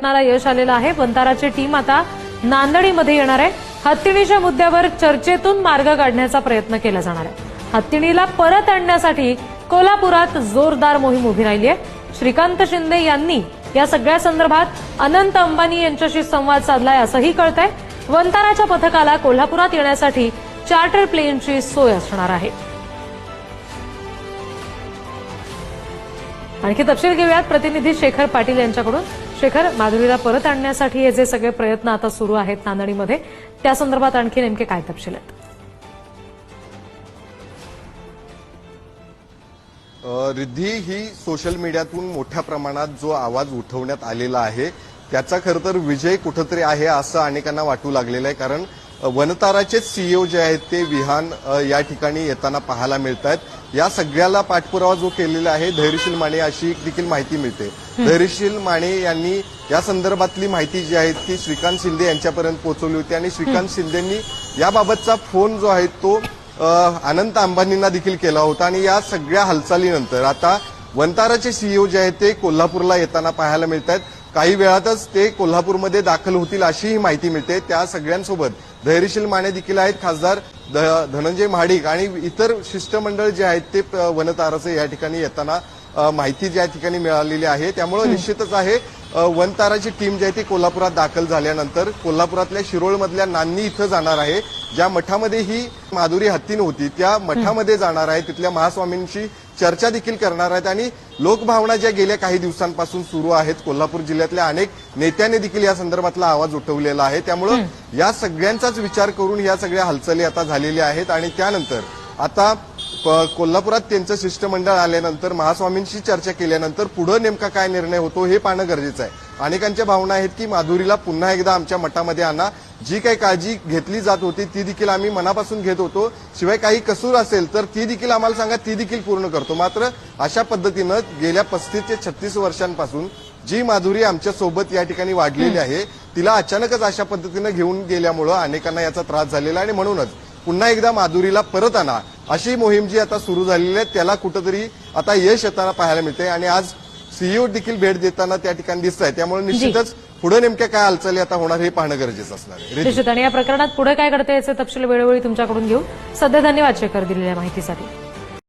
प्रयत्नाला यश आलेलं आहे। वंताराची टीम आता नांदणीमध्ये येणार आहे। हत्तीणीच्या मुद्द्यावर चर्चेतून मार्ग काढण्याचा प्रयत्न केला जाणार आहे। हत्तीणीला परत आणण्यासाठी कोल्हापुरात जोरदार मोहीम उभी राहिली आहे। श्रीकांत शिंदे यांनी या सगळ्या संदर्भात अनंत अंबानी यांच्याशी संवाद साधलाय असंही कळतंय। वंताराच्या पथकाला कोल्हापुरात येण्यासाठी चार्टर प्लेनची सोय असणार आहे। आणखी तपशील घेऊयात प्रतिनिधी शेखर पाटील यांच्याकडून। शेखर, माधुरीला परत आणण्यासाठी हे जे सगळे प्रयत्न आता सुरू आहेत नांदणीमध्ये, त्या संदर्भात आणखी नेमके काय तपशील आहेत? रिद्धी, ही सोशल मीडियातून मोठ्या प्रमाणात जो आवाज उठवण्यात आलेला आहे त्याचा खरं तर विजय कुठंतरी आहे असं अनेकांना वाटू लागलेलं आहे। कारण वनताराचे सीईओ जे आहेत ते विहान या ठिकाणी येताना पाहायला मिळत आहेत। या सगळ्याला पाठपुरावा जो केलेला आहे धैर्यशील माने अशी देखील माहिती मिळते। धैर्यशील माने यांनी या संदर्भातली माहिती जी आहे ती श्रीकांत शिंदे यांच्यापर्यंत पोहोचवली होती आणि श्रीकांत शिंदेंनी याबाबतचा फोन जो आहे तो अनंत अंबानींना देखील केला होता। आणि या सगळ्या हालचालीनंतर आता वंताराचे सीईओ जे आहेत ते कोल्हापूरला येताना पाहायला मिळत आहेत। काही वेळातच ते कोल्हापूरमध्ये दाखल होतील अशीही माहिती मिळते। त्या सगळ्यांसोबत धैर्यशील माने देखील आहेत, खासदार धनंजय महाडिक आणि इतर शिष्टमंडळ जे आहेत ते वनताराचे या ठिकाणी येताना माहिती ज्या ठिकाणी मिळालेली आहे। त्यामुळे निश्चितच आहे वनताराची टीम जी आहे ती कोल्हापुरात दाखल झाल्यानंतर कोल्हापुरातल्या शिरोळमधल्या नान्नी इथं जाणार आहे। ज्या मठामध्ये ही माधुरी हत्तीण होती त्या मठामध्ये जाणार आहे, तिथल्या महास्वामींशी चर्चा देखील करणार आहेत। आणि लोकभावना ज्या गेल्या काही दिवसांपासून सुरू आहेत, कोल्हापूर जिल्ह्यातल्या अनेक नेत्यांनी देखील या संदर्भातला आवाज उठवलेला आहे। त्यामुळे या सगळ्यांचाच विचार करून या सगळ्या हालचाली आता झालेल्या आहेत। आणि त्यानंतर आता कोल्हापुरात त्यांचं शिष्टमंडळ आल्यानंतर महास्वामींशी चर्चा केल्यानंतर पुढे नेमका काय निर्णय होतो हे पाहणं गरजेचं आहे। अनेकांच्या भावना आहेत की माधुरीला पुन्हा एकदा आमच्या मठामध्ये आणा, जी काही काळजी घेतली जात होती ती देखील आम्ही मनापासून घेत होतो, शिवाय काही कसूर असेल तर ती देखील आम्हाला सांगा, ती देखील पूर्ण करतो। मात्र अशा पद्धतीनं गेल्या 35 ते 36 वर्षांपासून जी माधुरी आमच्या सोबत या ठिकाणी वाढलेली आहे तिला अचानकच अशा पद्धतीनं घेऊन गेल्यामुळं अनेकांना याचा त्रास झालेला आहे। आणि म्हणूनच पुन्हा एकदा माधुरीला परत आणा अशी मोहीम जी आता सुरू झालेली आहे त्याला कुठंतरी आता यश येताना पाहायला मिळते। आणि आज सीईओ देखील भेट देताना त्या ठिकाणी दिसत आहे। त्यामुळे निश्चितच पुढे नेमक्या काय हालचाली आता होणार हे पाहणं गरजेचं असणार आहे। निश्चित, आणि या प्रकरणात पुढे काय घडते याचे तपशील वेळोवेळी तुमच्याकडून घेऊ। सध्या धन्यवाद शेखर दिलेल्या माहितीसाठी।